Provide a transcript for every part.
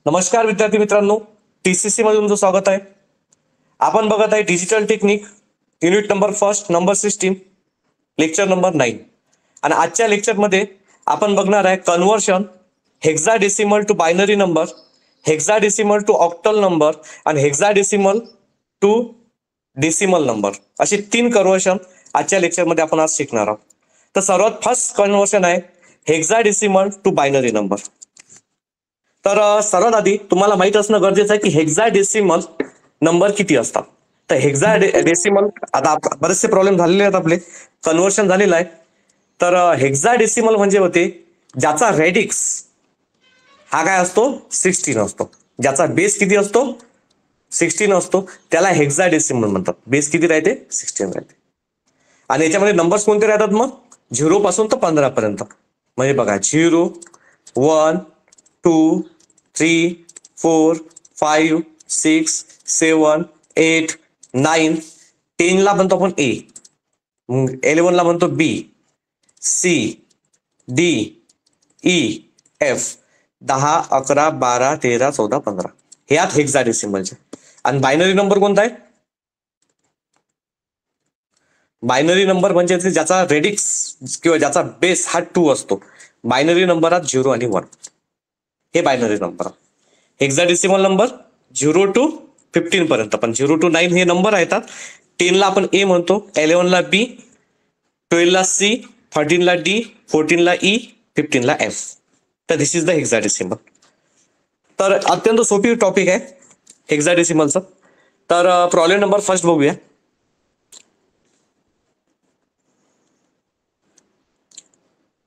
नमस्कार विद्यार्थी मित्रांनो, टीसीसी मध्ये तुमचं स्वागत आहे. आपण बघत आहे digital technique unit number first number system lecture number 9. आणि आजच्या लेक्चरमध्ये आपण बघणार आहे conversion hexadecimal to binary number, hexadecimal to octal number आणि हेक्साडेसिमल टू डेसिमल नंबर, असे 3 कन्व्हर्शन आजच्या लेक्चरमध्ये आपण आज शिकणार आहोत. तर सर्वात फर्स्ट कन्व्हर्शन आहे हेक्साडेसिमल टू बायनरी नंबर. तर सर्वात आधी तुम्हाला माहित असणं गरजेचं आहे की हेक्साडेसिमल नंबर किती असतात. तर हेक्साडेसिमल आता बरेचसे प्रॉब्लेम झालेले आहेत, आपले कन्व्हर्शन झालेलं आहे. तर हेक्साडेसिमल म्हणजे होते ज्याचा रेडिक्स हा काय असतो 16 असतो, ज्याचा बेस किती असतो 16 असतो, त्याला हेक्साडेसिमल म्हणतात. बेस किती राहते 16 राहते. आणि याच्यामध्ये नंबर्स कोणते राहतात मग 0 पासून तर 15 पर्यंत. म्हणजे बघा 0 1 2 3 4 5 6 7 8 9. 10 ला म्हणतो आपण ए, 11 ला म्हणतो बी, सी, डी, ई, एफ, 10 11 12 13 14 15 हे आहेत हेक्साडेसिमलचे. आणि बायनरी नंबर कोणता आहे? बायनरी नंबर म्हणजे ज्याचा रेडिक्स किंवा ज्याचा बेस हा 2 असतो. बायनरी नंबरात 0 आणि 1 हे binary number. Hexadecimal number 0 to 15 पर्यंत, पण 0 to 9 हे नंबर येतात. 10 ला आपण ए म्हणतो, 11 ला बी, 12 ला सी, 13 ला डी, 14 ला ई, 15 ला एफ. तर दिस इज द हेक्साडेसिमल. तर अत्यंत सोपी टॉपिक आहे हेक्साडेसिमलचं. तर प्रॉब्लेम नंबर फर्स्ट बघूया.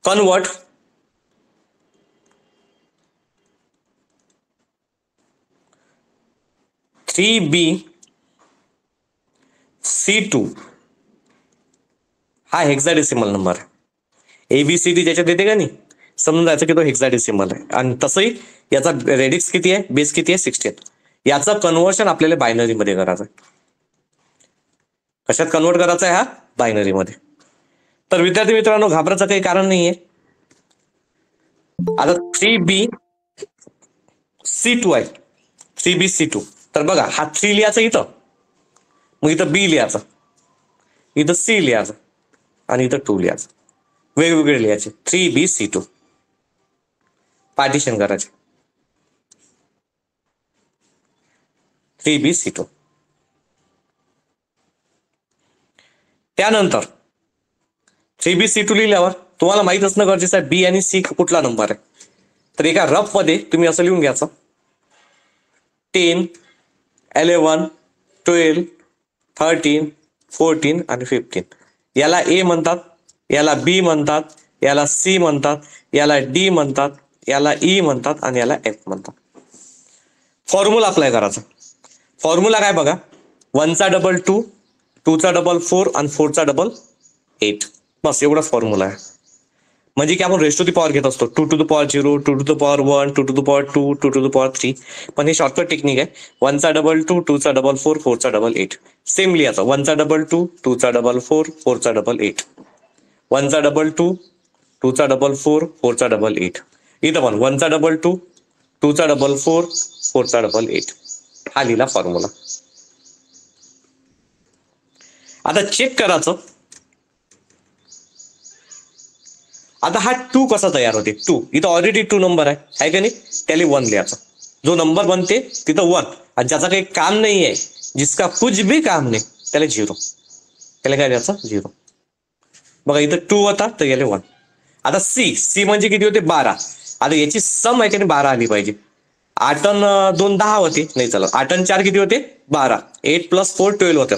कन्वर्ट C2 हा हेक्साडेसिमल नंबर आहे. ABCD ज्याच्यात येते का नाही, समजून जायचं की तो हेक्साडेसिमल आहे. आणि तसंही याचा रेडिक्स किती आहे, बेस किती आहे 16. याचं कन्व्हर्शन आपल्याला बायनरी मध्ये करायचं आहे. कशात कन्वर्ट करायचं आहे? हा बायनरी मध्ये. तर विद्यार्थी मित्रांनो, घाबरायचं काही कारण नाहीये. आता 3BC2 आहे, 3BC2. तर बघा हा 3 लिहायचा इथं, मग इथं बी लिहायचं, इथं सी लिहायचं आणि इथं 2 लिहायचं. वेगवेगळे लिहायचे. 3BC2 पार्टिशन करायचे. 3BC2 त्यानंतर 3BC2 लिहिल्यावर तुम्हाला माहित असणं गरजेचं आहे बी आणि सी कुठला नंबर आहे. तर एका रफ मध्ये तुम्ही असं लिहून घ्यायचं 10 11 12 13 14 आणि 15. याला ए म्हणतात, याला बी म्हणतात, याला सी म्हणतात, याला डी म्हणतात, याला ई म्हणतात आणि याला एफ म्हणतात. फॉर्म्युला अप्लाय करायचा. फॉर्म्युला काय बघा, 1 चा डबल 2, 2 चा डबल 4 आणि 4 चा डबल 8. बस एवढाच फॉर्म्युला आहे. म्हणजे की आपण रेस्ट टू द पॉवर घेत असतो, 2 to the power 0, 2 to the power 1, 2 to the power 2, 2 to the power 3. पण हे शॉर्टकट टेक्निक आहे. 1 चा डबल 2, 2 चा डबल 4, 4 चा डबल 8. सेम लिहायचं. 1 चा डबल 2, 2 चा डबल 4, 4 चा डबल 8. 1 चा डबल 2, 2 चा डबल 4, 4 चा डबल 8. इथं पण 1 चा डबल 2, 2 चा डबल 4, 4 चा डबल 8. हा लिहिला फॉर्म्युला. आता चेक करायचं. आता हा 2 कसा तयार होते? 2 इथं ऑलरेडी 2 नंबर आहे का नाही, त्याला 1 लिहायचा. जो नंबर बनते तिथं 1, आणि ज्याचा काही काम नाही आहे, जिसका कुछ भी काम नाही, त्याला 0. त्याला काय द्यायचं 0. बघा इथं 2 होता तर याला 1. आता सी म्हणजे किती होते 12. आता याची सम आहे की नाही 12 आली पाहिजे. 8 आणि 2 10 होते, नाही चला 8 आणि 4 किती होते 12. 8 + 4 12 होतं.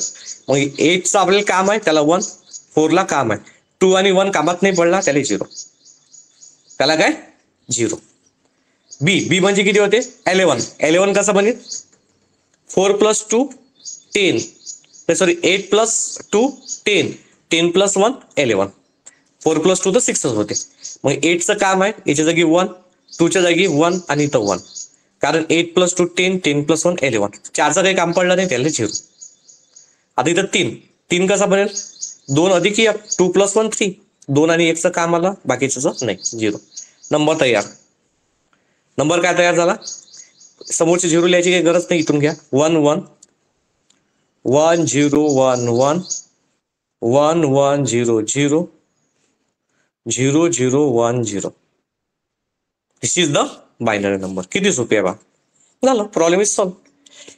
मग 8चं आपल्याला काम आहे त्याला 1, 4 ला काम आहे, 2 आणि 1 कामात नाही पडला त्याला 0. त्याला काय 0. बी म्हणजे किती होते 11. 11 कसं बनेल 4 + 2 10, सॉरी 8 + 2 10, 10 + 1 11. 4 + 2 तर 6 होते. मग 8चं काम आहे याच्या जागी 1, 2च्या जागी 1 आणि इथं 1. कारण 8 + 2 10, 10 + 1 11. 4चं काही काम पडलं नाही त्याला 0. आता इथं 3 कसा बनेल 2 अधिक 1, 2 + 1 3. 2 आणि 1चं काम आलं, बाकीचं नाही 0. नंबर तयार. नंबर काय तयार झाला समोरचे झिरो लिहायची काही गरज नाही, इथून घ्या 1 1 1 0 1 1 1 1 0 0 0 0 1 0. This is the binary number. किती सोपी आहे बा, झालं, प्रॉब्लेम इज सॉल्व.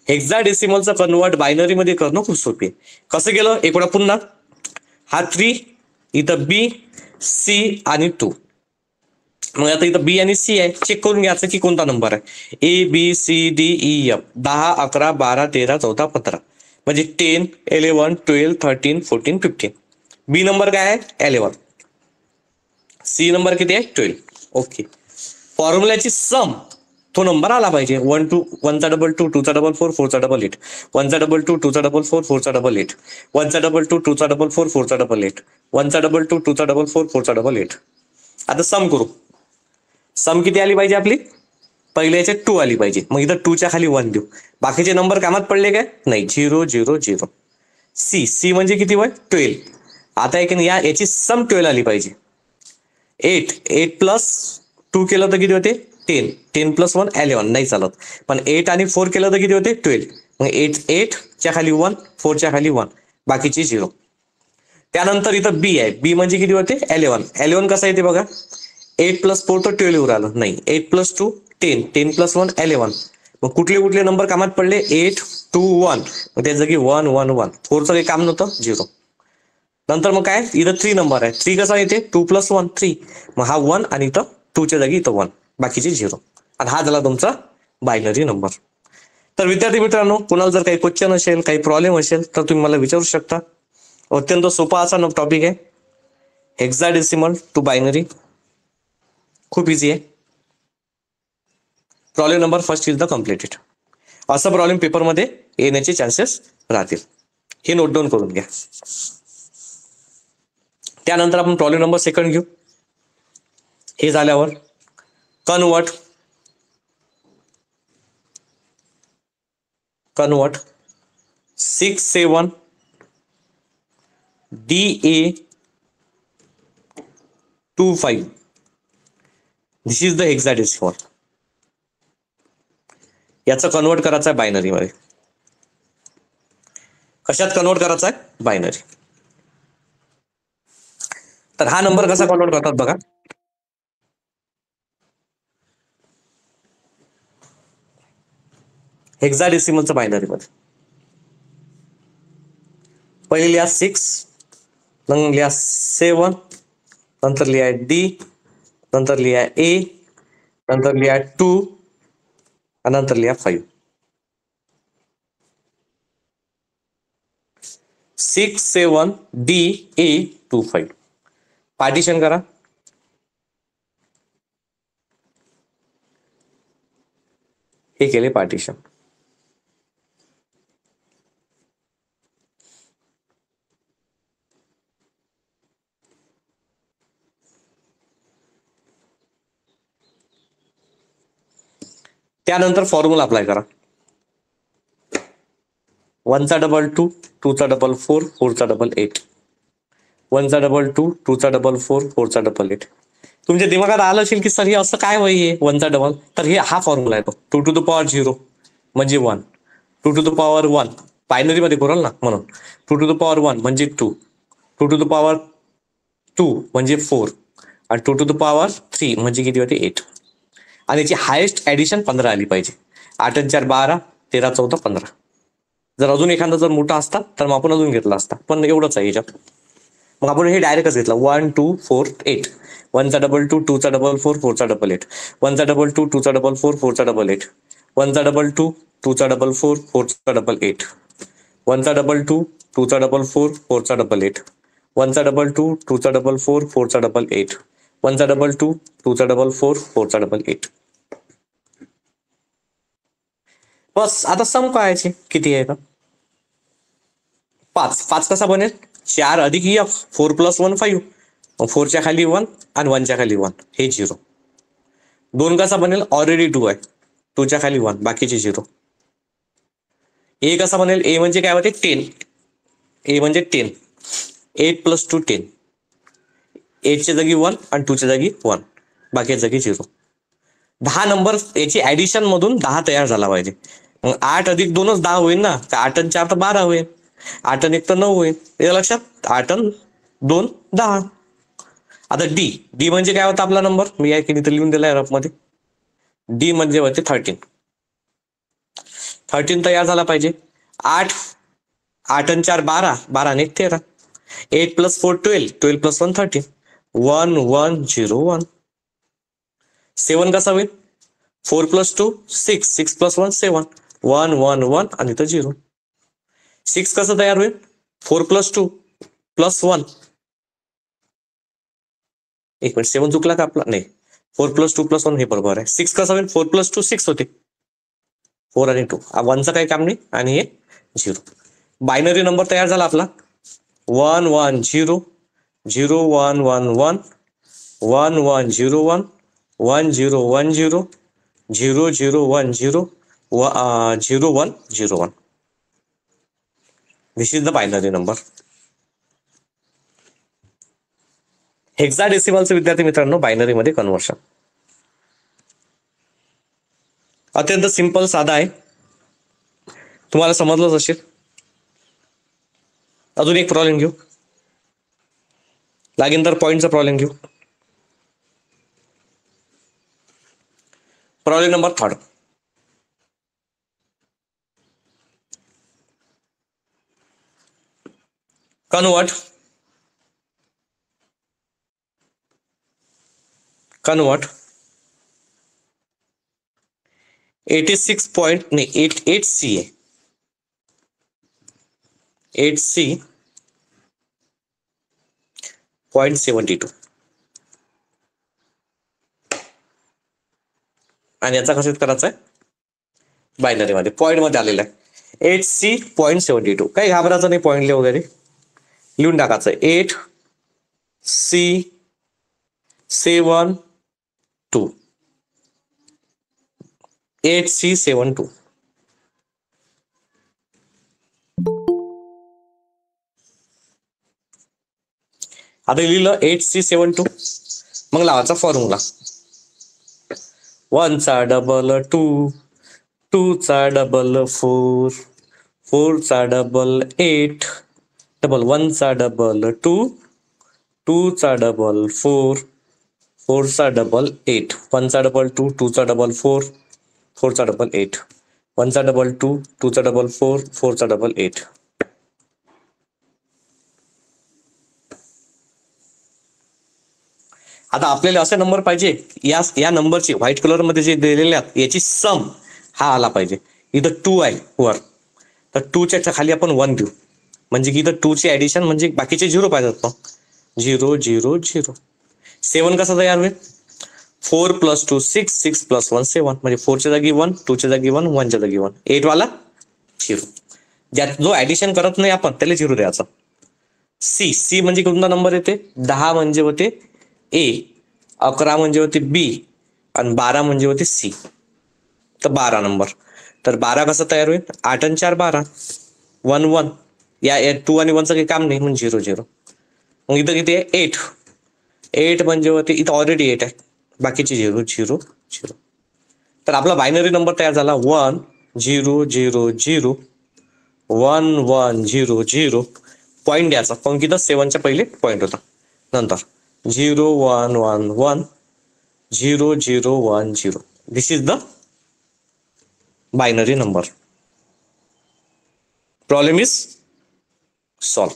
हेक्साडेसिमलचं कन्वर्ट बायनरी मध्ये करणं खूप सोपी आहे. कसं केलं एक वेळा पुन्हा, हा 3, इथं बी सी आणि 2. मग आता इथं बी आणि सी आहे, चेक करून घ्यायचं की कोणता नंबर आहे. A B C D E F 10 11 12 13 14 15, म्हणजे 10 11 12 13 14 15. बी नंबर काय आहे 11, सी नंबर किती आहे 12. ओके, फॉर्म्युल्याची सम तो नंबर आला पाहिजे. 1 2 1 चा डबल 2 2 चा डबल 4 4 चा डबल 8 1 चा डबल 2 2 चा डबल 4 4 चा डबल 8 1 चा डबल 2 2 चा डबल 4 4 चा डबल 8 1 चा डबल 2 2 चा डबल 4 4 चा डबल 8. आता सम करू. सम किती आली पाहिजे आपली, पहिल्या याच्यात 2 आली पाहिजे. मग इथं 2 च्या खाली 1 देऊ. बाकीचे नंबर कामात पडले काय, नाही, 0 0 0. सी सी म्हणजे किती वय 12. आता एक याची सम 12 आली पाहिजे. 8 8 प्लस 2 केलं तर किती होते 10 10 प्लस 1 11, नाही चालत. पण 8 आणि 4 केलं तर किती होते 12. मग 8 8 च्या खाली 1 4 च्या खाली 1, बाकीची 0. त्यानंतर इथं बी आहे, बी म्हणजे किती होते 11. 11 कसं येते बघा, 8 प्लस 4 तर 12 वर आलं, नाही, 8 प्लस 2 10 10 प्लस 1 11. मग कुठले कुठले नंबर कामात पडले 8 2 1, मग त्या जागी 1 1 1. 4चं काही काम नव्हतं 0. नंतर मग काय इथं 3 नंबर आहे, 3 कसा येते 2 प्लस 1 3, मग हा 1 आणि इथं 2 च्या जागी इथं 1, बाकीचे 0. आणि हा झाला तुमचा बायनरी नंबर. तर विद्यार्थी मित्रांनो, कुणाला जर काही क्वेश्चन असेल, काही प्रॉब्लेम असेल तर तुम्ही मला विचारू शकता. अत्यंत सोपा असा टॉपिक आहे, हेक्साडेसिमल टू बायनरी, खूप इझी आहे. Problem number first is the completed. असा प्रॉब्लेम पेपरमध्ये येण्याचे चान्सेस राहतील, हे नोट डाऊन करून घ्या. त्यानंतर आपण प्रॉब्लेम नंबर सेकंड घेऊ. हे झाल्यावर convert 6 7 DA25. This is the hexadecimal. याचं कन्वर्ट करायचं आहे बायनरी मध्ये. कशात कन्वर्ट करायचा आहे, बायनरी. तर हा नंबर कसा कन्वर्ट करतात बघा. हेक्साडेसिमलचं बायनरी मध्ये पहिले लिहा 6, नंतर लिहा 7, नंतर लिहा डी, नंतर लिहा ए, नंतर लिहा 2, आणि नंतर लिहा 5. 6 7 DA25. पार्टिशन करा. हे केले पार्टिशन. त्यानंतर फॉर्म्युला अप्लाय करा. 1 चा डबल 2 2 चा डबल 4 4 चा डबल 8 1 चा डबल 2 2 चा डबल 4 4 चा डबल 8. तुमच्या दिमागात आलं असेल की सर हे असं काय होई 1 चा डबल, तर हे हा फॉर्म्युला आहे तो. 2 टू द पॉवर 0 म्हणजे 1, 2 टू द पॉवर 1 बायनरी मध्ये करूल ना, म्हणून 2 टू द पॉवर 1 म्हणजे 2, 2 टू द पॉवर 2 म्हणजे 4, आणि 2 टू द पॉवर 3 म्हणजे किती होते 8. आणि याची हायेस्ट ऍडिशन 15 आली पाहिजे. 8 आणि 4 12, 13 14 15. जर अजून एखादा जर मोठा असता तर मग आपण अजून घेतला असता, पण एवढंच आहे याच्यात. मग आपण हे डायरेक्टच घेतलं 1 2 4 8. 1 चा डबल 2 2 चा डबल 4 4 चा डबल 8 1 चा डबल 2 2 चा डबल 4 4 चा डबल 8 1 चा डबल 2 2 चा डबल 4 4 चा डबल 8 1 चा डबल 2 2 चा डबल 4 4 चा डबल 8 1 चा डबल 2 2 चा डबल 4 4 चा डबल 8 1 चा डबल 2 2 चा डबल 4 4 चा डबल 8. बस आता सम कळायचे किती आहे का. 5 5 कसा बनेल 4 अधिक एफ 4 प्लस 1 5, 4 च्या खाली 1 आणि 1 च्या खाली 1 हे 0. 2 कसा बनेल ऑलरेडी 2 आहे, 2 च्या खाली 1 बाकीचे 0. ए कसा बनेल, ए म्हणजे काय होते 10, ए म्हणजे 10, 8 प्लस 2 10, 8 च्या जागी 1 आणि 2 च्या जागी 1 बाकीच्या जागी 0. 10 नंबर याची ऍडिशन मधून 10 तयार झाला पाहिजे. मग 8 अधिक 2च 10 होईल ना. 8 आणि 4 तर 12 होईल. 8 आणि 1 तर 9 होईल. या लक्षात 8 आणि 2 10. आता डी डी म्हणजे काय होता आपला नंबर, मी या किती लिहून दिलाय रफ मध्ये. डी म्हणजे होते 13. 13 तयार झाला पाहिजे. 8 8 आणि 4 12, 12 आणि 1 13. 8 + 4 12, 12 + 1 13. 1 1 0 1. 7 कसा होईल? 4 + 2 6, 6 + 1 7. 1 1 1 आणि इथं 0. 6 कसं तयार होईल? 4 + 2 + 1. एक मिनिट, 7 चुकला का आपला? नाही, 4 + 2 + 1 हे बरोबर आहे. 6 कसं होईल? 4 + 2 6 होते. 4 आणि 2, 1चं काही काम नाही आणि हे 0. बायनरी नंबर तयार झाला आपला. 1 1 0 0 1 1 1 1 1 0 1 1 0 1 0 0 0 1 0 0 1 0 1. This is the binary number. हेक्साडेसिमलचं विद्यार्थी मित्रांनो बायनरी मध्ये कन्व्हर्शन अत्यंत सिंपल, साधा आहे. तुम्हाला समजलंच असेल. अजून एक प्रॉब्लेम घेऊ, लागेल तर पॉईंटचा प्रॉब्लेम घेऊ. Problem number 3. convert 86 पॉइंट नाही 8C आहे. 8C 0.72 आणि याचा कसं करायचा आहे? बायनरी मध्ये पॉईंट मध्ये आलेला आहे. 8C 0.72. काही घाबरायचं नाही, पॉईंटले वगैरे लिहून टाकायचं. 8C 72 8C 72. आता लिहिलं 8C 72. मग लावायचा फॉर्म्युला. 1चा डबल 2, 2चा डबल 4, 4चा डबल 8, डबल 1चा डबल 2, 2चा डबल 4, 4चा डबल 8, 1चा डबल 2, 2चा डबल 4, 4चा डबल 8, 1चा डबल 2, 2चा डबल 4, 4चा डबल 8. आता आपल्याला असे नंबर पाहिजे, या नंबरची व्हाईट कलर मध्ये जे दिलेले आहेत याची सम हा आला पाहिजे. इथं 2 आहे वर, तर 2च्या खाली आपण 1 देऊ, म्हणजे की इथं 2ची ऍडिशन म्हणजे बाकीचे 0 पाहिजेत. मग 0 0 0. 7 कसा तयार होईल? 4 + 2 6, 6 + 1 7, म्हणजे 4च्या जागी 1, 2च्या जागी 1, 1च्या जागी 1, 8 वाला 0. ज्यात जो ऍडिशन करत नाही आपण त्याला 0 द्यायचा. सी म्हणजे कोणता नंबर येते? 10 म्हणजे होते ए, 11 म्हणजे होते बी आणि 12 म्हणजे होते सी. तर 12 नंबर. तर 12 कसं तयार होईल? 8 आणि 4 12, 1 1. या 2 आणि 1चं काही काम नाही, म्हणजे 0 0. मग इथं किती आहे? 8. 8 म्हणजे होते, इथं ऑलरेडी 8 आहे, बाकीचे 0 0 0. तर आपला बायनरी नंबर तयार झाला 1 0 0 0 1 1 0 0. पॉईंट द्यायचा, पण किती? 7च्या पहिले पॉईंट होता. नंतर 0 1 1 1 0 0 1 0. This is the binary number. Problem is solve.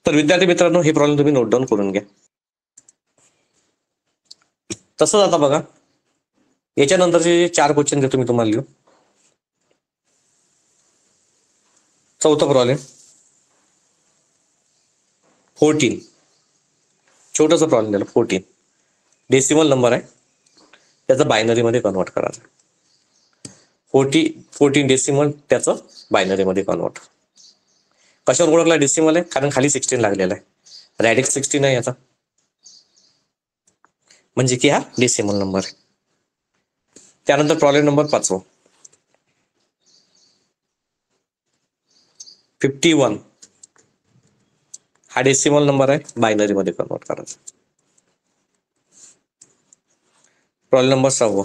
तर विद्यार्थी मित्रांनो हे प्रॉब्लेम तुम्ही नोट डाऊन करून घ्या. तसंच आता बघा, याच्यानंतरचे जे 4 क्वेश्चन देतो मी तुम्हाला लिहू. चौथा प्रॉब्लेम 14. छोटासा प्रॉब्लेम दिला. 14 डेसिमल नंबर आहे, त्याचं बायनरी मध्ये कन्वर्ट करायचं. 14 डेसिमल त्याचं बायनरी मध्ये कन्वर्ट. कशावर ओळखला डेसिमल आहे? कारण खाली 16 लागलेला आहे, रॅडिक्स 16 आहे याचा, म्हणजे की हा डेसिमल नंबर आहे. त्यानंतर प्रॉब्लेम नंबर 5. 51 हा डेसिमल नंबर आहे, बायनरी मध्ये कन्वर्ट करायचा. प्रॉब्लेम नंबर 6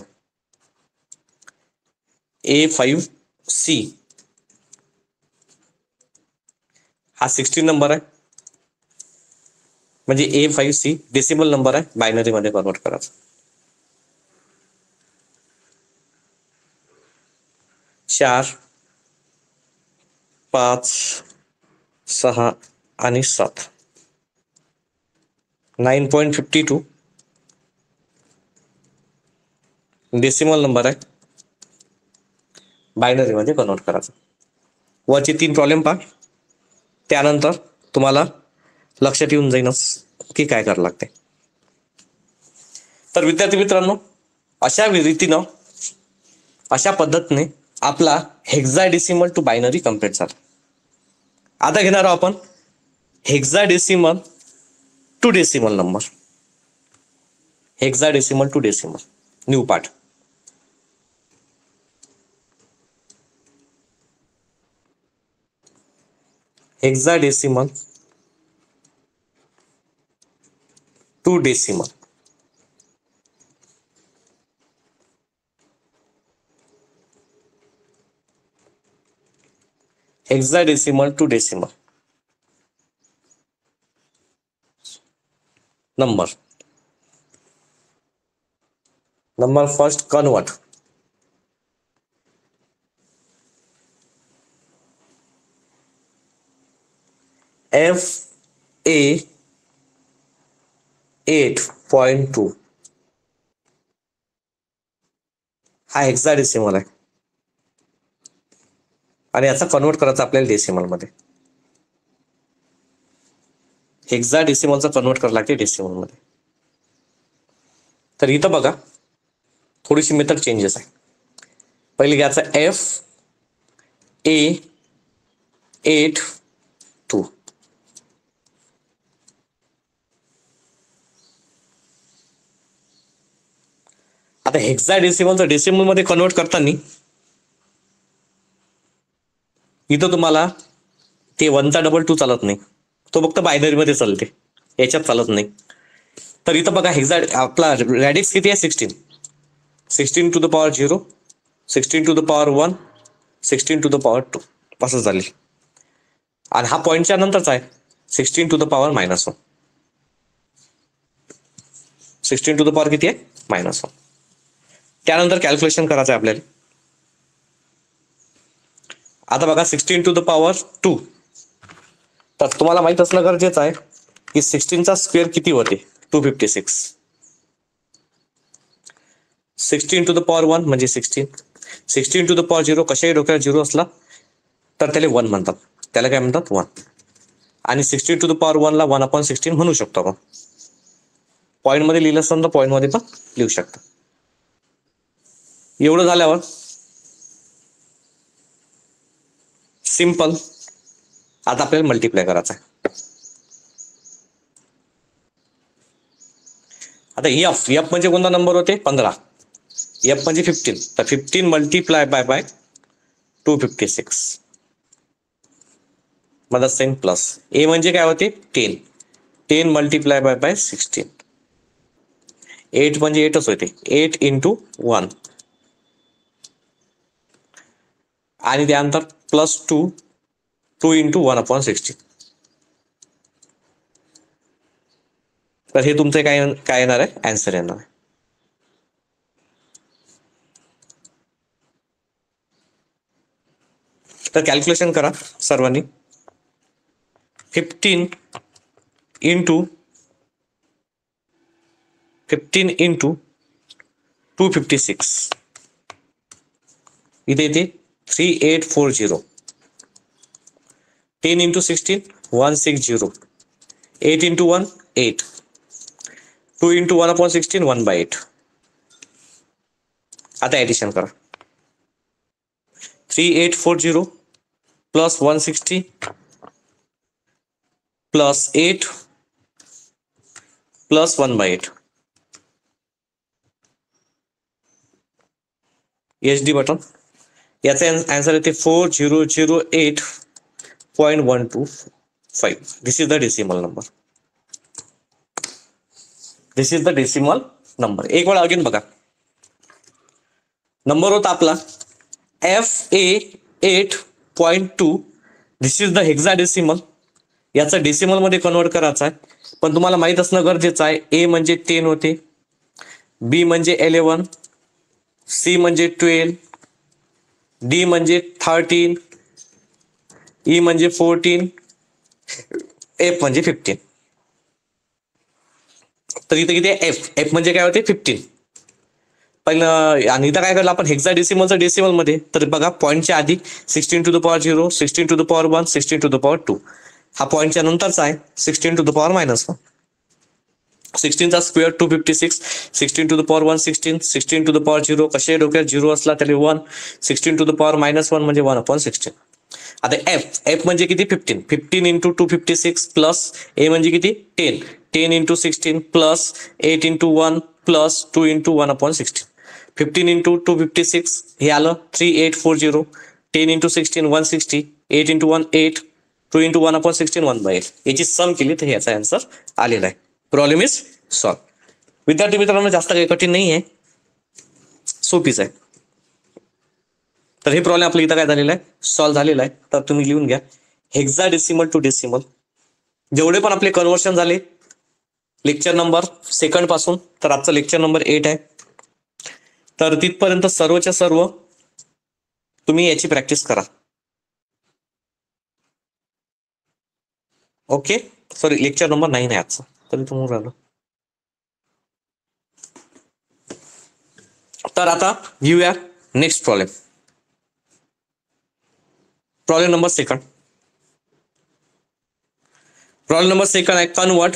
A5C हा 16 नंबर आहे, म्हणजे A5C डेसिमल नंबर आहे, बायनरी मध्ये कन्वर्ट करायचा. 4 5 6 आणि 7 9.52 डेसिमल नंबर आहे, बायनरी मध्ये कन्वर्ट करायचा. वरचे 3 प्रॉब्लेम पहा, त्यानंतर तुम्हाला लक्षात येऊन जाईनच की काय करावं लागते. तर विद्यार्थी मित्रांनो, अशा रीतीनं अशा पद्धतीने आपला हेक्साडेसिमल टू बायनरी कम्प्लीट झाला. आता घेणार आहोत आपण hexadecimal to decimal number. Hexadecimal to decimal new part. Hexadecimal to decimal. Hexadecimal to decimal number. Number first convert. FA8.2 हा हेक्साडेसिमल आहे आणि याचा कन्वर्ट करायचा आपल्याला डेसिमल मध्ये. हेक्साडेसिमलचा कन्वर्ट करायला लागते डेसिमल मध्ये. तर इथं बघा थोडीशी मेथड चेंजेस आहे. पहिले घ्यायचा FA8.2. आता हेक्साडेसिमलचं डेसिमल मध्ये कन्वर्ट करताना इथं तुम्हाला ते 1चा डबल 2 चालत नाही, तो फक्त बायनरी मध्ये चालते, याच्यात चालत नाही. तर इथं बघा आपला रॅडिक्स किती आहे 16. 16 to the power 0, 16 to the power 1, 16 to the power 2 असं झाली. आणि हा पॉईंटच्या नंतरचा आहे 16 to the power -1. 16 to the power किती आहे -1. त्यानंतर कॅल्क्युलेशन करायचं आहे आपल्याला. आता बघा 16 टू द पॉवर 2, तर तुम्हाला माहित असणं गरजेचं आहे की 16चा स्क्वेअर किती होते 256. 16 टू द पॉवर 1 म्हणजे 16. 16 टू द पॉवर 0 कशाही डोक्याला 0 असला तर त्याला 1 म्हणतात, त्याला काय म्हणतात 1. आणि 16 टू द पॉवर 1 ला 1/16 म्हणू शकतो आपण. पॉईंट मध्ये लिहिलं असताना पॉईंट मध्ये पण लिहू शकता. एवढं झाल्यावर सिंपल आता आपल्याला मल्टिप्लाय करायचं आहे. आता एफ म्हणजे कोणता नंबर होते 15, एफ म्हणजे 15, तर 15 मल्टिप्लाय बाय 256 मला सेम प्लस. ए म्हणजे काय होते 10, 10 मल्टिप्लाय बाय 16. 8 म्हणजे 8च होते, 8 इंटू 1 आणि त्यानंतर +2, 2 इंटू 1/16. तर हे तुमचं काय येणार आहे आन्सर येणार आहे. तर कॅल्क्युलेशन करा सर्वांनी. 15 इंटू 256 इथे येते 3840. 10 इंटू 16 160. 8 इंटू 1 8. 2 इंटू 1/16 1/8. आता ऍडिशन करा. 3840 plus 160 plus 8 plus 1/8. HD button. याचा आन्सर येते 4008.125. This is the decimal number. This is the decimal number. एक वेळा अगेन बघा. नंबर होता आपला FA8.2. This is the hexadecimal. याचं डेसिमल मध्ये कन्वर्ट करायचं आहे, पण तुम्हाला माहित असणं गरजेचं आहे. ए म्हणजे 10 होते, बी म्हणजे 11, सी म्हणजे 12, डी म्हणजे 13, ई म्हणजे 14, एफ म्हणजे 15. तर इथे किती आहे? एफ म्हणजे काय होते? 15. पण आणि इथं काय करलं आपण हेक्साडेसिमलचं डेसिमल मध्ये, तर बघा पॉईंटच्या आधी 16 to the power 0, 16 to the power 1, 16 to the power 2. हा पॉईंटच्या नंतरचा आहे 16 टू द पॉवर -1. 16चा square 256, 16 to the power 1 16, 16 to the power 0, कसे डोक्यात 0 असला त्याला 1, 16 टू द पॉवर -1 म्हणजे 1/16. आता एफ म्हणजे किती? 15. 15 इंटू 256 प्लस ए म्हणजे किती? 10. 10 into 16 plus 8 into 1 plus 2 into 1/16. 15 into 256 हे आलं 3840. 10 इंटू 16 160. 8 इंटू 1 8. 2 इंटू 1/16 1/8. याची सम केली तर याचा आन्सर आलेला आहे. Problem is solve. विद्यार्थी मित्रांनो, जास्त काही कठीण नाही आहे, सोपीच आहे. तर हे प्रॉब्लेम आपल्या इथं काय झालेला आहे? सॉल्व्ह झालेला आहे. तर तुम्ही लिहून घ्या हेक्साडेसिमल टू डेसिमल. जेवढे पण आपले कन्वर्शन झाले लेक्चर नंबर 2 पासून, तर आजचं लेक्चर नंबर 8 आहे. तर तिथपर्यंत सर्वच्या सर्व तुम्ही याची प्रॅक्टिस करा. ओके, सॉरी लेक्चर नंबर 9 आहे आजचं, तरी तुम्हाला राहिलं. तर आता घेऊया next problem. Problem number 2. Problem number 2 आहे convert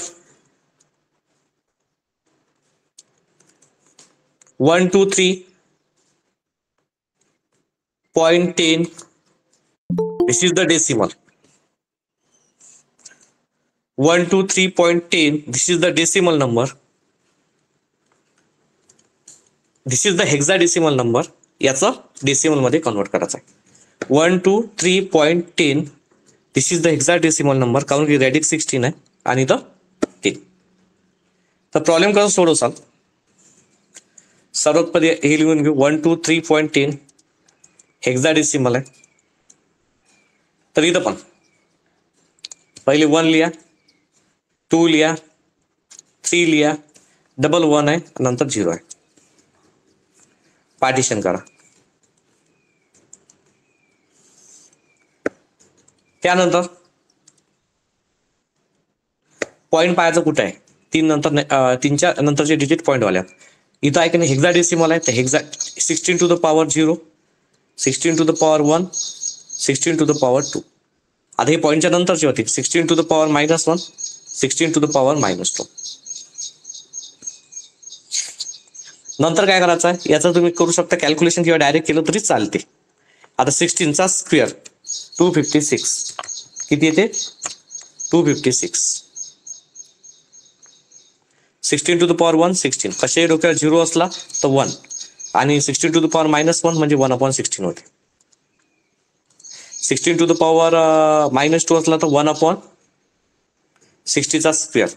123.10. This is the decimal. 123.10. This is the decimal number. This is the hexadecimal number. याचं डेसिमल मध्ये कन्वर्ट करायचं आहे. 123.10. दिस इज द हेक्साडेसिमल नंबर, कारण की रेडिक्स 16 आहे आणि इथं 10. तर प्रॉब्लेम कसा सोडवसाल? सर्वात पहिले हे लिहून घेऊ. 123.10 हेक्साडेसिमल आहे. तर इथं पण पहिले 1 लिहा, 2 लिहा, 3 लिहा, डबल 1 आहे, नंतर 0 आहे. पार्टिशन करा. त्यानंतर पॉईंट पाहायचं कुठं आहे? 3 नंतर 3च्या नंतरचे डिजिट पॉईंट वाल्या. इथं आहे की नाही हेक्साडेसिमल आहे, तर 16 to the power 0, 16 to the power 1, 16 to the power 2. आता हे पॉईंटच्या नंतरची होती 16 to the power -1, 16 to the power -2. नंतर काय करायचं आहे? याचं तुम्ही करू शकता कॅल्क्युलेशन किंवा डायरेक्ट केलं तरी चालते. आता 16चा स्क्वेअर 256 किती येते? 256. 16 टू द पॉवर 1 16, कसे डोक्यावर 0 असला तर 1, आणि 16 टू द पॉवर -1 म्हणजे 1/16 होते. 16 टू द पॉवर -2 असला तर 1/60चा स्क्वेअर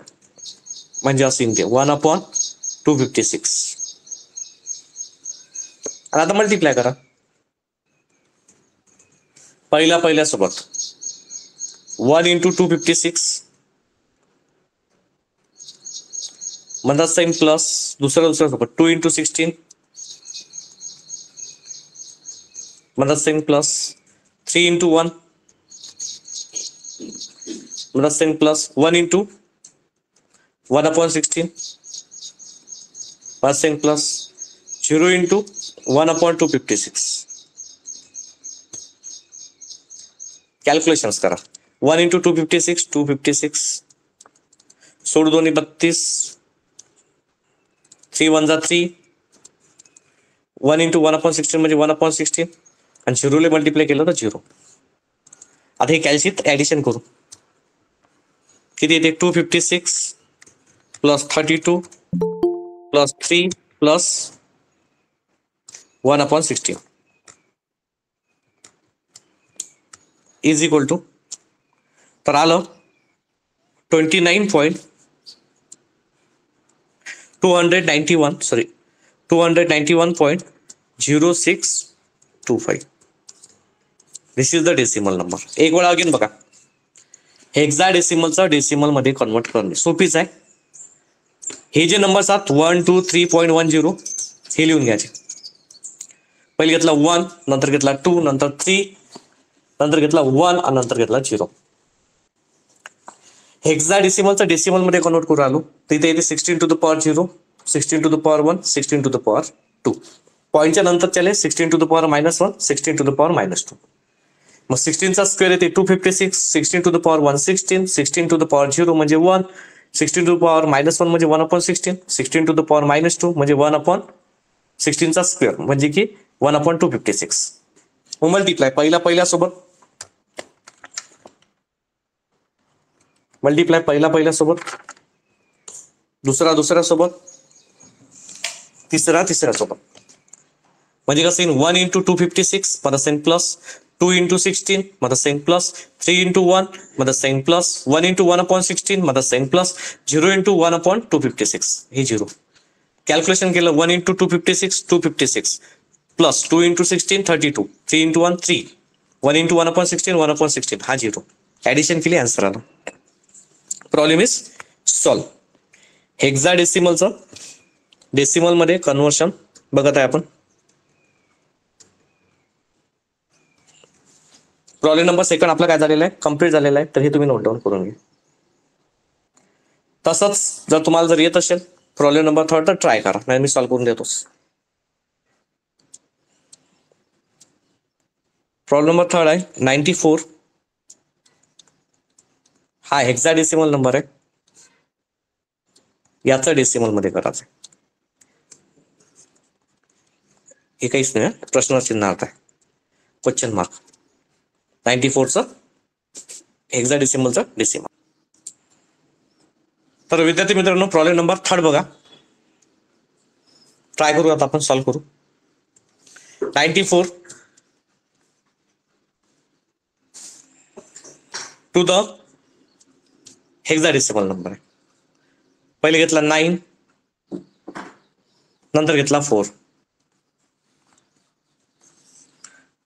म्हणजे असं येते 1/256. आणि आता मल्टिप्लाय करा पहिल्या सोबत. 1 इंटू 256 म्हणतात सेम प्लस दुसऱ्या सोबत 2 इंटू 16 म्हणतात सेम प्लस 3 इंटू 1 म्हणतात सेम प्लस 1 इंटू 1/16 म्हणतात सेम प्लस 0 इंटू 1/256. कॅल्क्युलेशन्स करा. 1 इंटू 256 256, सोड 2 32, 3 1 जा 3, 1 इंटू 1/16 म्हणजे 1/16, आणि 0 ने मल्टिप्लाय केलं तर 0. आता हे कॅल्शियत ऍडिशन करू. किती येते? 256 plus 32 plus 3 plus 1/16 is equal to, तर आलं 291.291.291 0625. This is the decimal number. एक वेळा अगेन बघा, हेक्साडेसिमलचा डेसिमल मध्ये कन्वर्ट करणे सोपीच आहे. हे जे नंबर्स आहेत 1 2 3.10 हे लिहून घ्यायचे. पहिले घेतला 1, नंतर घेतला 2, नंतर 3, नंतर घेतला 1 आणि नंतर घेतला 0. हेक्साडेसिमलचा डेसिमल मध्ये कन्वर्ट करू आलो तर इथे येते 16 to the power 0, 16 to the power 1, 16 to the power 2. पॉईंटच्या नंतर चले 16 to the power -1, 16 to the power -2. मग 16 चा स्क्वेअर येते 256, 16 to the power 116, 16 to the power 0 म्हणजे 1, 16 टू द पॉवर -1 म्हणजे 1/16, 16 टू द पॉवर -2 म्हणजे 1/16 चा स्क्वेअर म्हणजे की 1/256. मल्टिप्लाय पहिल्या सोबत, मल्टिप्लाय पहिल्या सोबत, दुसऱ्या सोबत, तिसऱ्या सोबत. म्हणजे कसं येईल 1 इंटू 256 मध्ये सेन प्लस, 2 इंटू 16 मध्ये सेन प्लस, 3 इंटू 1 मध्ये सेन प्लस, 1 इंटू 1/16 मध्ये सेन प्लस, 0 इंटू 1/256 हे 0. कॅल्क्युलेशन केलं 1 into 256 plus 2 into 16 32, 3 into 1 3, 1 into 1/16 हा 0. ऍडिशन केली, आन्सर आला. Problem is solve. हेक्साडेसिमलचं डेसिमल मध्ये कन्व्हर्शन बघत आहे आपण. प्रॉब्लेम नंबर सेकंड आपला काय झालेला आहे, कम्प्लीट झालेला आहे. तर हे तुम्ही नोट डाऊन करून घ्या. तसंच जर तुम्हाला जर येत असेल प्रॉब्लेम नंबर थर्ड तर ट्राय करा, नाही मी सॉल्व्ह करून देतोच. प्रॉब्लेम नंबर थर्ड आहे 94. हा हेक्साडेसिमल नंबर आहे, याचा डेसिमल मध्ये करायचं आहे. हे काहीच नाही, प्रश्न चिन्हार्थ आहे, क्वेश्चन मार्क. 94चं हेक्साडेसिमलचं डेसिमल. तर विद्यार्थी मित्रांनो प्रॉब्लेम नंबर थर्ड बघा, ट्राय करू आता आपण सॉल्व्ह करू. 94 टू द हेक्साडेसिमल नंबर आहे. पहिले घेतला 9, नंतर घेतला 4.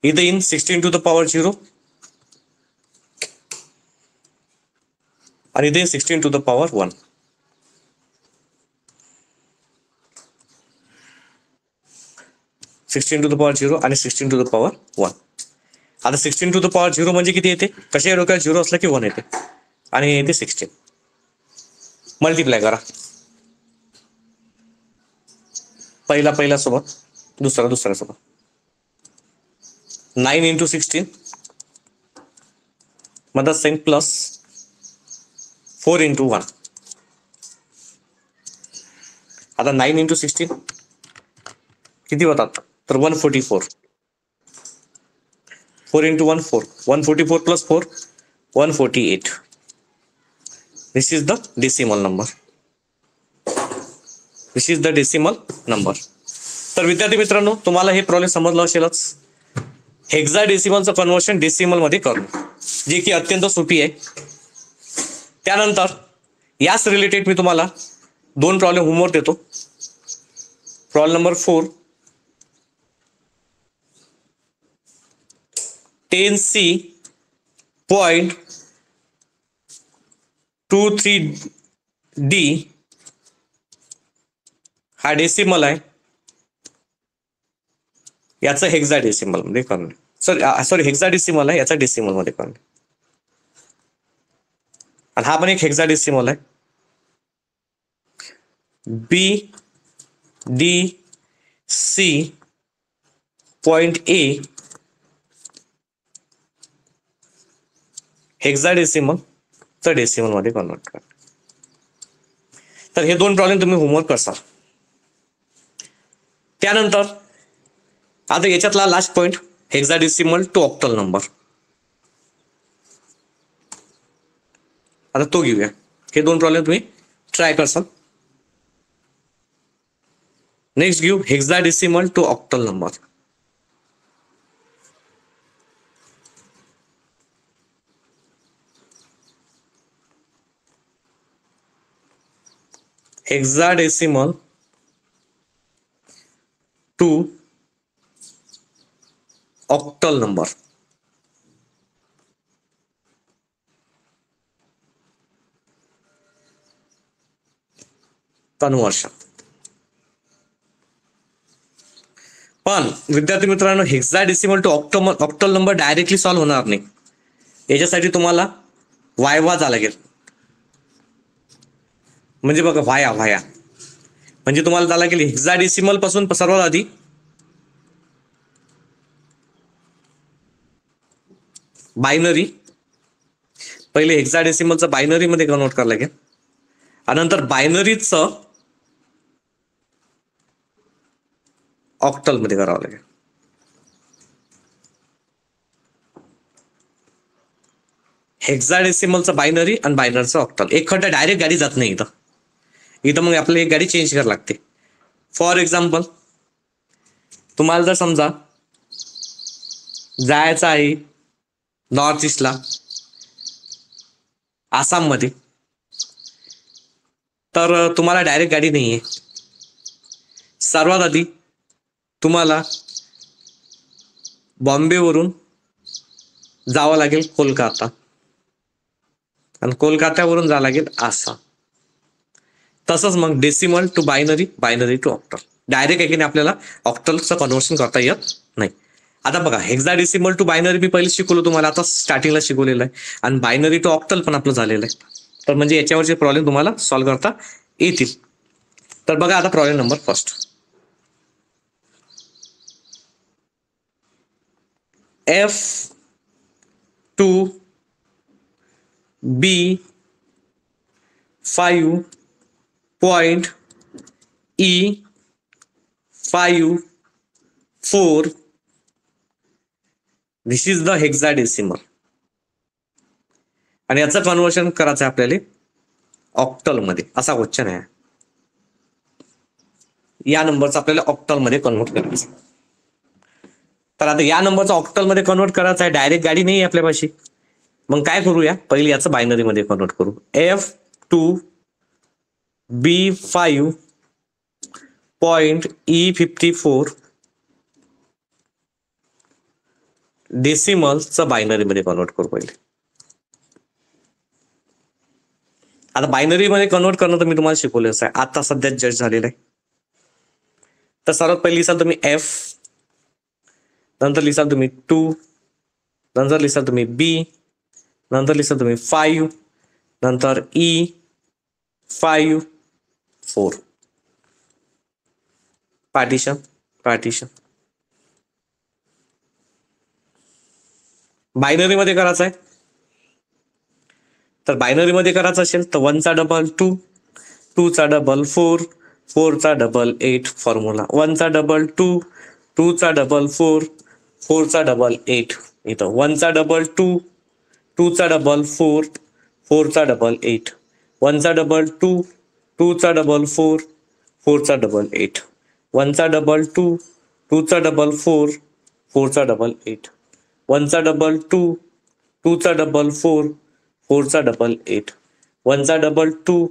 इथे इन 16 टू द पॉवर 0 आणि इथे 16 to the power 1. Sixteen to the power 0 आणि 16 टू द पॉवर 1. आता 16 टू द पॉवर 0 म्हणजे किती येते, कशा डोक्यात 0 असला की 1 येते, आणि येते 16. मल्टिप्लाय करा पहिला सोबत, दुसऱ्या सोबत. 9 इंटू 16 मध्ये सेन प्लस, 4 इंटू 1. आता 9 इंटू 16 किती होतात तर 144. 4 into 1 4, 144 plus 4 148. This is the decimal number. This is the decimal number. तर विद्यार्थी मित्रांनो तुम्हाला हे प्रॉब्लेम समजलं असेलच. हेक्साडेसिमलचं कन्व्हर्शन डेसिमल मध्ये करू, जे की अत्यंत सोपी आहे. त्यानंतर याच रिलेटेड मी तुम्हाला 2 प्रॉब्लेम होमवर्क देतो. प्रॉब्लेम नंबर 4 10C.23D हा डेसिमल आहे, याचं हेक्साडेसिमल मध्ये करणे. सॉरी हेक्साडेसिमल आहे, याचा डेसिमल मध्ये करणे. आणि हा पण एक हेक्साडेसिमल आहे. BDC.A हेक्साडेसिमल तर डेसिमल मध्ये कन्वर्ट करा. तर हे 2 प्रॉब्लेम तुम्ही होमवर्क करसाल. त्यानंतर आता याच्यातला last point hexadecimal to octal number. आता तो घेऊया. हे 2 प्रॉब्लेम तुम्ही ट्राय करसाल. नेक्स्ट घेऊ hexadecimal to octal number. Hexadecimal to octal number. Conversion. पण विद्यार्थी मित्रांनो, hexadecimal to octal number directly solve होणार नाही. याच्यासाठी तुम्हाला वायवा जा लागेल. म्हणजे बघा, व्हाया म्हणजे तुम्हाला जा लागेल हेक्साडेसिमल पासून सर्वात आधी बायनरी, पहिले हेक्साडेसिमलचं बायनरी मध्ये कन्वर्ट करावं लागेल आणि नंतर बायनरीचं ऑक्टल मध्ये करावं लागेल. हेक्साडेसिमलचं बायनरी आणि बायनरचं ऑक्टल. एक खड्डा डायरेक्ट गाडी जात नाही इथं मग आपल्याला एक गाडी चेंज करावी लागते. फॉर एक्झाम्पल, तुम्हाला जर समजा जायचं आहे नॉर्थ ईस्टला आसाममध्ये, तर तुम्हाला डायरेक्ट गाडी नाहीये. सर्वात आधी तुम्हाला बॉम्बेवरून जावं लागेल कोलकाता आणि कोलकात्यावरून जावं लागेल आसाम. तसंच मग decimal to binary, binary to octal. Direct आहे की नाही आपल्याला ऑक्टलचं कन्वर्शन करता येत नाही. आता बघा, हेक्साडेसिमल टू बायनरी मी पहिले शिकवलं तुम्हाला, आता स्टार्टिंगला शिकवलेलं आहे, आणि बायनरी टू ऑक्टल पण आपलं झालेलं आहे. तर म्हणजे याच्यावरचे प्रॉब्लेम तुम्हाला सॉल्व्ह करता येतील. तर बघा आता problem number first. F2B5.E54. This is the hexadecimal आणि याचं कन्वर्शन करायचं आहे आपल्याला ऑक्टल मध्ये. असा क्वेश्चन आहे. या नंबरचं आपल्याला ऑक्टल मध्ये कन्वर्ट करायचं. तर आता या नंबरचं ऑक्टल मध्ये कन्वर्ट करायचं आहे, डायरेक्ट गाडी नाही आपल्यापाशी. मग काय करूया, पहिले याचं बायनरी मध्ये कन्वर्ट करू. F2B5.E54 डेसिमलचं बायनरी मध्ये कन्वर्ट करू पहिले. आता बायनरी मध्ये कन्वर्ट करणं तर मी तुम्हाला शिकवलेलं आहे, आता सध्या जज झालेलं आहे. तर सर्वात पहिले लिहिसाल तुम्ही F, नंतर लिहिसाल तुम्ही 2, नंतर लिहिसाल तुम्ही B, नंतर लिहिसाल तुम्ही 5, नंतर E5.4. पार्टिशन. बायनरी मध्ये करायचं आहे, तर बायनरी मध्ये करायचं असेल तर 1चा डबल 2, 2चा डबल 4, 4चा डबल 8 फॉर्म्युला. 1चा डबल 2, 2चा डबल 4, 4चा डबल 8. इथं 1चा डबल 2, 2चा डबल 4, 4चा डबल 8. 1चा डबल 2, 2चा डबल 4, 4चा डबल 8. 1चा डबल 2, 2चा डबल 4, 4चा डबल 8. 1चा डबल 2, 2चा डबल 4, 4चा डबल 8. 1चा डबल 2,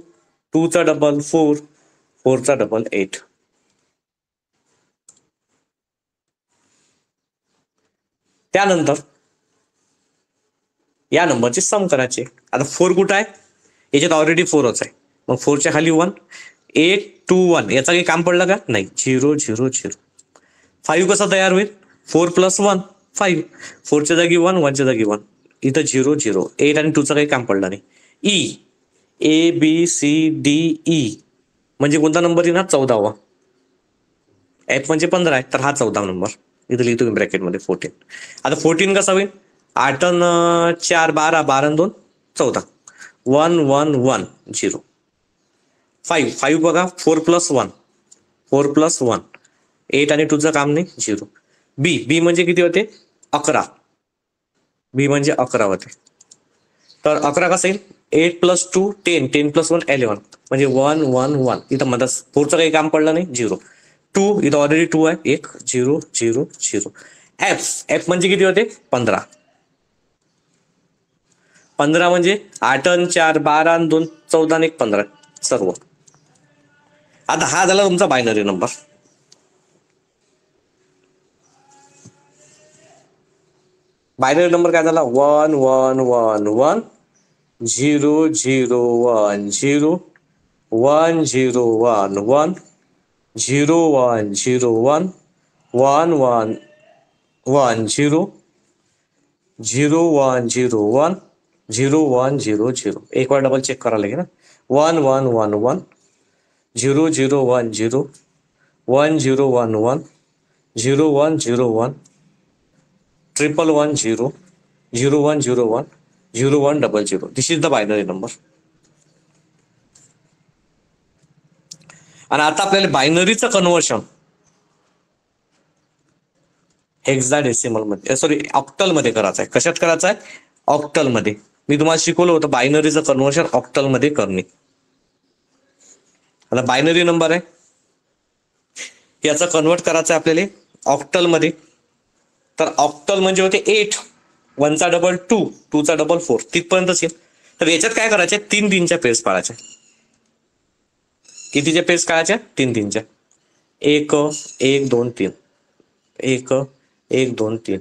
2चा डबल 4, 4चा डबल 8. त्यानंतर या नंबरचे सम करायचे. आता 4 कुठं आहे, याच्यात ऑलरेडी 4च आहे, मग 4च्या खाली 1. 8, 2, 1 याचा काही काम पडलं का नाही. 0, 0, 0. 5 कसा तयार होईल, 4 + 1 5. 4च्या जागी 1, 1च्या जागी 1. इथं 0, 0. 8 आणि 2चं काही काम पडलं नाही. EABCDE म्हणजे कोणता नंबर येणार, 14वा. F म्हणजे 15 आहे, तर हा 14 नंबर इथं लिहितो मी ब्रॅकेटमध्ये 14. आता 14 कसा होईल, 8 आणि 4 12, 12 आणि 2 14. 1 1 1 0. 5 बघा, 4 + 1, 4 + 1. 8 आणि 2चं काम नाही, 0. बी म्हणजे किती होते, 11. बी म्हणजे 11 होते. तर 11 कसं येईल, 8 + 2 10, 10 + 1 11. म्हणजे 1 1 1. इथं मध्ये 4चं काही काम पडलं नाही, 0. 2 इथं ऑलरेडी 2 आहे, 1 0 0 0. F म्हणजे किती होते, 15. 15 म्हणजे 8 आणि 4 12 आणि 2 14 आणि 1 15 सर्व. आता हा झाला तुमचा बायनरी नंबर. बायनरी नंबर काय झाला 1 1 1 1 0 0 1 0 1 0 1 1 0 1 0 1 1 1 1 0 0 1 0 1 0 1 0 0 एक बार डबल चेक करा लागेल ना 1 1 1 1 0 0 1 0 1 0 1 1 0 1 0 1 triple 1 0 0 1 0 1 0 1 double 0. This is the binary number. आणि आता आपल्याला बायनरीचं कन्व्हर्शन हेक्साडेसिमल मध्ये सॉरी ऑक्टल मध्ये करायचं आहे. कशात करायचं आहे? ऑक्टल मध्ये. मी तुम्हाला शिकवलं होतं बायनरीचं कन्व्हर्शन ऑक्टल मध्ये करणे. आता बायनरी नंबर आहे याचा कन्वर्ट करायचं आहे आपल्याला ऑक्टल मध्ये. तर ऑक्टल म्हणजे होते 8 1 चा डबल 2 2 चा डबल 4 तिथपर्यंतच येईल. तर याच्यात काय करायचे 3 3च्या पेअर्स पाळायच्या. कितीच्या पेअर्स काढायच्या 3 3च्या 1 1 2 3 1 1 2 3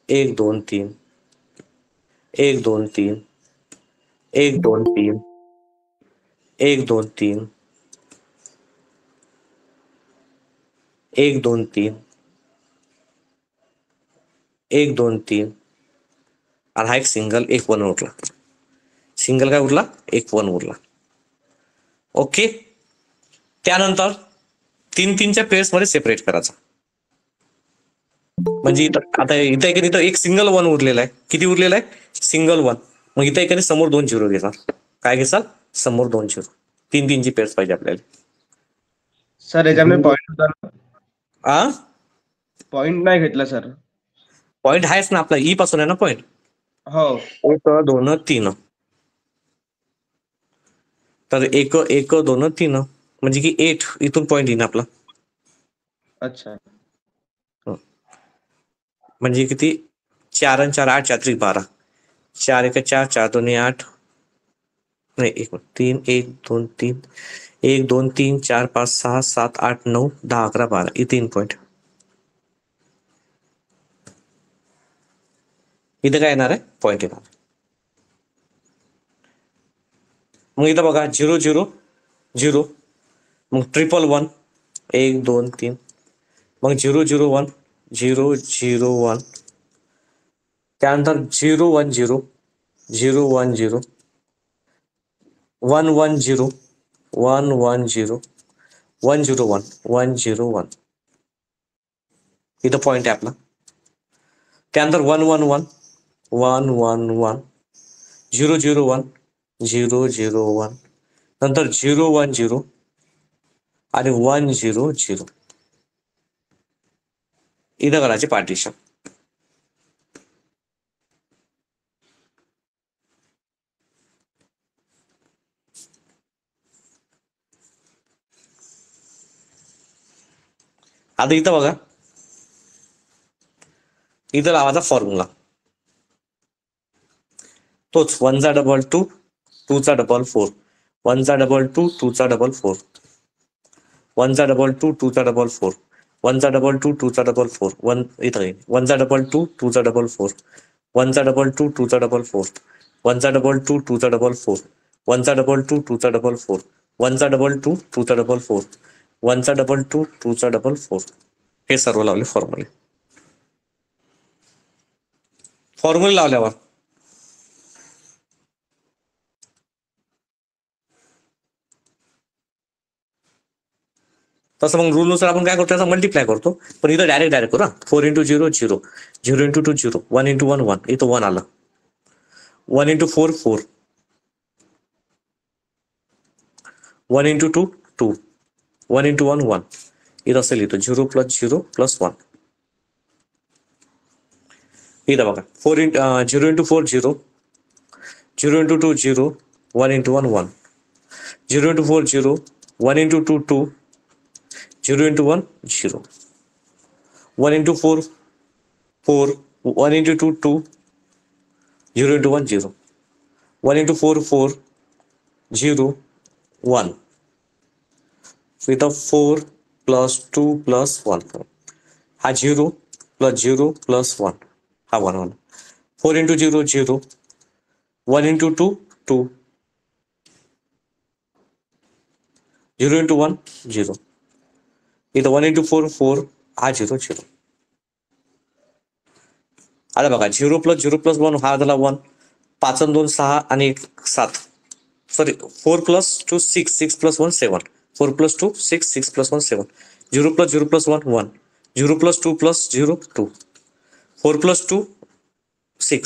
1 2 3 1 2 3 1 2 3 1 2 3 1 2 3 1 2 3 आणि हा एक सिंगल 1 1 उरला. सिंगल काय उरला 1 1 उरला. ओके. त्यानंतर 3 3च्या पेअर्स मध्ये सेपरेट करायचा. म्हणजे इथं आता इथं इथं एक सिंगल 1 उरलेला आहे. किती उरलेला आहे? सिंगल 1. मग इथं एखादी समोर 2 0 घेणार. काय घेसाल? समोर 2 0. 3 3ची पेअर्स पाहिजे आपल्याला. सर याच्यामध्ये पॉइंट होता ना? आ पॉइंट नाही घेतला सर. पॉइंट आहेच ना आपला ई पासून आहे ना पॉइंट. हो 1 2 3. तर 1 1 2 3 म्हणजे की 8 इथून पॉइंट येईन आपला. अच्छा. म्हणजे किती 4 आणि 4 8 4 3 12 4 1 4 4 2 8 नाही 1 3 1 2 3 1 2 3 4 5 6 7 8 9 10 11 12 हे 3 पॉइंट. इथं काय येणार आहे? पॉइंट येणार. मग इथं बघा 0 0 0 मग ट्रिपल 1 1 2 3 मग 0 0 1 0 0 1 त्यानंतर 0 1 0 0 1 0 1 1 0 1 1 0 1 0 1 1 0 1 इथं पॉइंट आहे आपला. त्यानंतर 1 1 1 1 1 1 0 0 1 0 0 1 नंतर 0 1 0 आणि 1 0 0 इथं करायचे पार्टिशन. आता इथं बघा इथं लावायचा फॉर्म्युला तोच 1 चा डबल 2 2 चा डबल 4 1 चा डबल 2 2 चा डबल 4 1 चा डबल 2 2 चा डबल 4 1 चा डबल 2 2 चा डबल 4 1 इथं 1 चा डबल 2 2 चा डबल 4 1 चा डबल 2 2 चा डबल 4 1 चा डबल 2 2 चा डबल 4 1 चा डबल 2 2 चा डबल 4 1 चा डबल 2 2 चा डबल 4 1 चा डबल 2 2 चा डबल 4 हे सर्व लावले फॉर्म्युले. फॉर्म्युले लावल्यावर तसं मग रूलनुसार आपण काय करतो त्याचा मल्टिप्लाय करतो. पण इथं डायरेक्ट करू 4 इंटू 0 0 0 इंटू 2 0 1 इंटू 1 1 इथं 1 आलं 1 इंटू 4 4 1 इंटू 2 2 1 इंटू 1 1 इथं असेल इथं 0 प्लस 0 प्लस 1 इथं बघा 4 into 0 into 4 0 0 into 2 0 1 into 1 1 0 into 4 0 1 into 2 2 0 into 1 0 1 into 4 4 1 into 2 2 0 into 1 0 1 into 4 4 0 1 इथं 4 प्लस 2 प्लस 1 हा 0 प्लस 0 प्लस 1 हा 1 1. 4 into 0 0. 1 into 2 2. 0 into 1 0. इथं 1 into 4 4. हा 0 0. आता बघा 0 प्लस 0 प्लस 1 हा झाला 1. 5 आणि 2 6 आणि 1 7. Sorry 4 plus 2 6 6 plus 1 7. 4 plus 2 6 6 plus 1 7. 0 plus 0 plus 1 1. 0 plus 2 plus 0 2. 4 plus 2 6.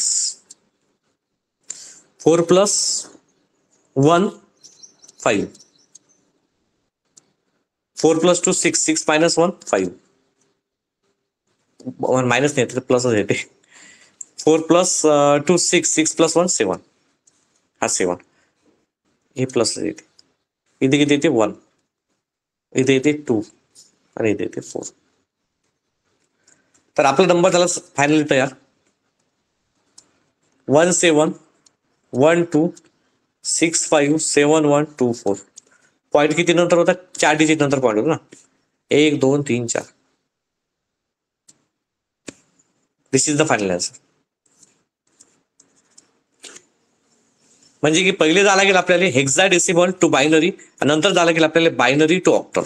4 plus 1 5. 4 plus 2 6 6 minus 1 5. Minus नाही येते प्लसच येते. 4 प्लस 2 6 6 प्लस 1 7. हा 7. हे प्लस येते. इथे किती येते 1. इथे येते 2 आणि इथे येते 4. तर आपला नंबर झाला फायनली तयार. 1 7 1 2 6 5 7 1 2 4. पॉईंट किती नंतर होता? 4 डिजिट नंतर पॉईंट होतो ना. 1 2 3 4. दिस इज द फायनल आन्सर. म्हणजे की पहिले जायला लागेल आपल्याला हेक्साडेसिमल टू बायनरी, नंतर जायला लागेल आपल्याला binary to octal.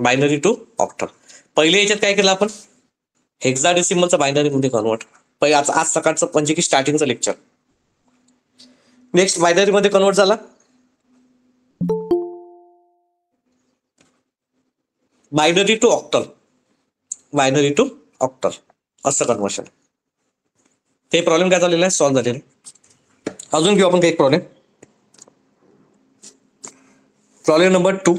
Binary to octal. पहिले याच्यात काय केलं आपण? हेक्साडेसिमलचं बायनरी मध्ये कन्वर्ट. पहिले आज सकाळचं म्हणजे की स्टार्टिंगचं लेक्चर. नेक्स्ट बायनरी मध्ये कन्वर्ट झाला. Binary to octal. Binary to octal असं कन्वर्शन. ते प्रॉब्लेम काय झालेला आहे? सॉल्व्ह झालेला. अजून घेऊ आपण काही problem. Problem number 2.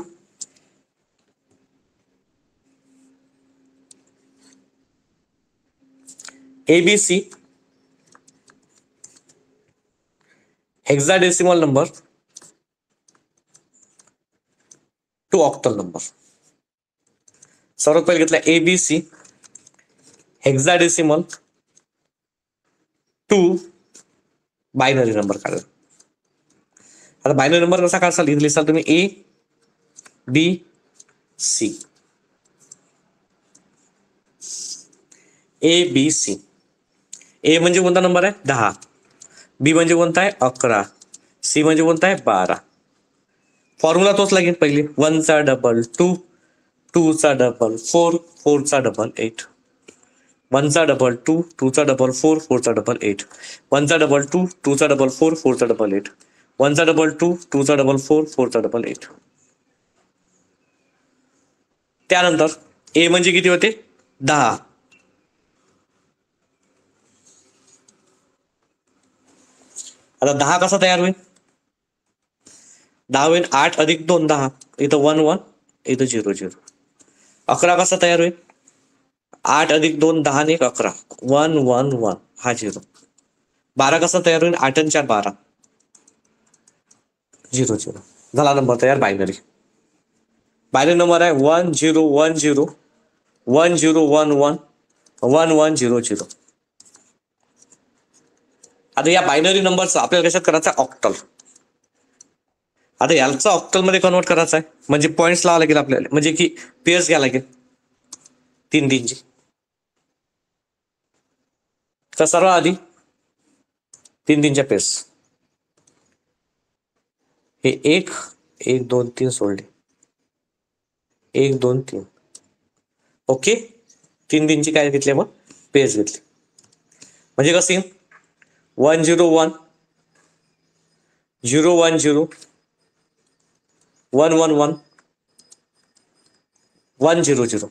ABC hexadecimal number to octal number. सर्वात पहिले घेतला ABC hexadecimal to binary number काढला. आता बायनरी नंबर कसा काढसाल? इथे लिहिसाल तुम्ही ABC. ABC. ए म्हणजे कोणता नंबर आहे? 10. बी म्हणजे कोणता आहे? 11. सी म्हणजे कोणता आहे? 12. फॉर्म्युला तोच लागेल पहिले. 1 चा डबल 2, 2 चा डबल 4, 4 चा डबल 8. 1 चा डबल 2, 2 चा डबल 4, 4 चा डबल 8. 1 चा डबल 2, 2 चा डबल 4, 4 चा डबल 8. 1 चा डबल 2, 2 चा डबल 4, 4 चा डबल 8. त्यानंतर ए म्हणजे किती होते? 10. आता 10 कसा तयार होईल? 10 होईल 8 अधिक 2 10. इथं 1 1, इथं 0 0. 11 कसा तयार होईल? 8 अधिक 2 10 आणि 11. 1 1 1 हा 0. 12 कसा तयार होईल? 8 आणि 4 12. 0 0. झाला नंबर तयार बायनरी. बायनरी नंबर आहे 1 0 1 0 1 0 1 1 1 1 0 0. आता या बायनरी नंबरचं आपल्याला कशात करायचं आहे? ऑक्टल. आता याचं ऑक्टल मध्ये कन्वर्ट करायचं आहे म्हणजे पॉईंट्स लावा लागेल आपल्याला, म्हणजे की पेअर्स घ्यायला लागेल 3 3ची. तर सर्व आधी 3 3च्या पेअर्स. हे 1 1 2 3 सोडले. 1 2 3. ओके. 3 3ची काय घेतले मग? पेअर्स घेतले. म्हणजे कसं येईल? 1 0 1 0 1 0 1 1 1 1 0 0.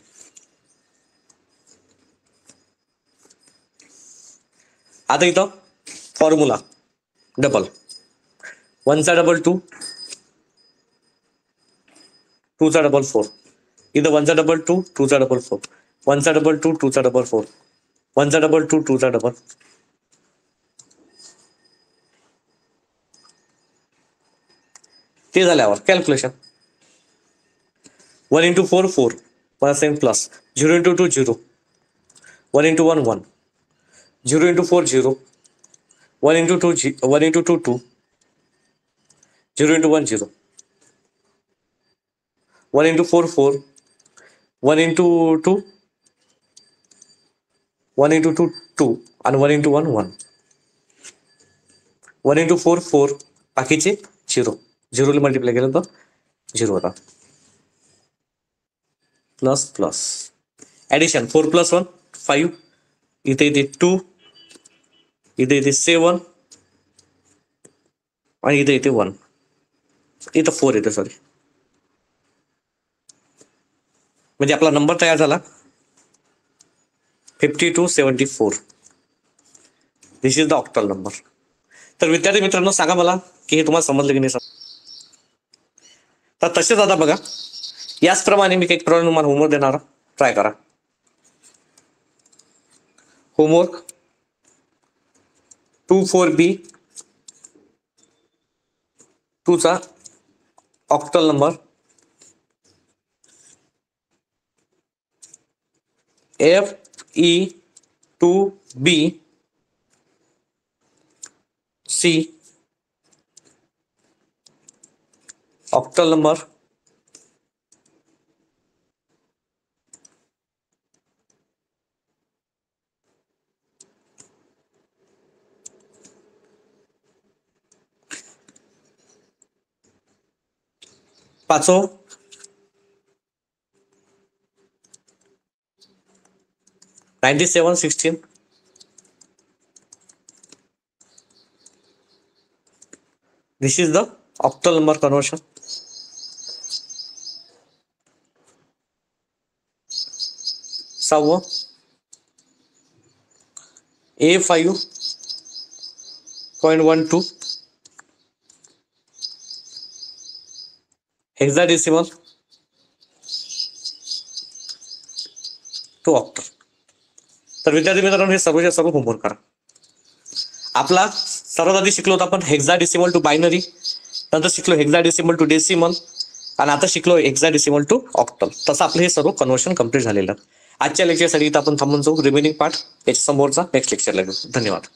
आता इथं फॉर्म्युला डबल. 1 चा डबल 2, 2 चा डबल 4. इथं 1 चा डबल 2, 2 चा डबल 4. 1 चा डबल 2, 2 चा डबल 4. 1 चा डबल 2, 2 चा डबल. ते झाल्यावर calculation. 1 into 4 4. 1 plus 0 into 2 0. 1 into 1 1. 0 into 4 0. 1 into 2 1 into 2 2. 0 into 1 0. 1 into 4 4. 1 into 2 1 into 2 2 आणि 1 into 1 1. 1 into 4 4, बाकीचे 0. 0 मल्टिप्लाय केलं तर 0 होता. प्लस प्लस ॲडिशन 4 + 1 5, इथे इथे 2, इथे इथे 7 आणि इथे इथे 1, इथं 4 येते सॉरी. म्हणजे आपला नंबर तयार झाला 5274. दिस इज द ऑक्टल नंबर. तर विद्यार्थी मित्रांनो सांगा मला की हे तुम्हाला समजलं की नाही तर तसेच आता बघा याचप्रमाणे मी काही प्रॉब्लेम तुम्हाला होमवर्क देणार, ट्राय करा. होमवर्क 24B 2चा octal number FE2BC octal number पाचो 9716. This is the octal number conversion. सहावं A5.12 hexadecimal to octal. तर विद्यार्थी मित्रांनो हे सर्वच्या सर्व होमवर्क करा. आपला सर्वात आधी शिकलो होतो आपण हेक्साडेसिमल टू बायनरी, नंतर शिकलो हेक्साडेसिमल टू डेसिमल आणि आता शिकलो हेक्साडेसिमल टू ऑक्टल. तसं आपलं हे सर्व कन्व्हर्शन कंप्लीट झालेलं. आजच्या लेक्चरसाठी इथं आपण थांबून जाऊ. रिमेनिंग पार्ट याच्या समोरचा नेक्स्ट लेक्चरला घेऊ. धन्यवाद.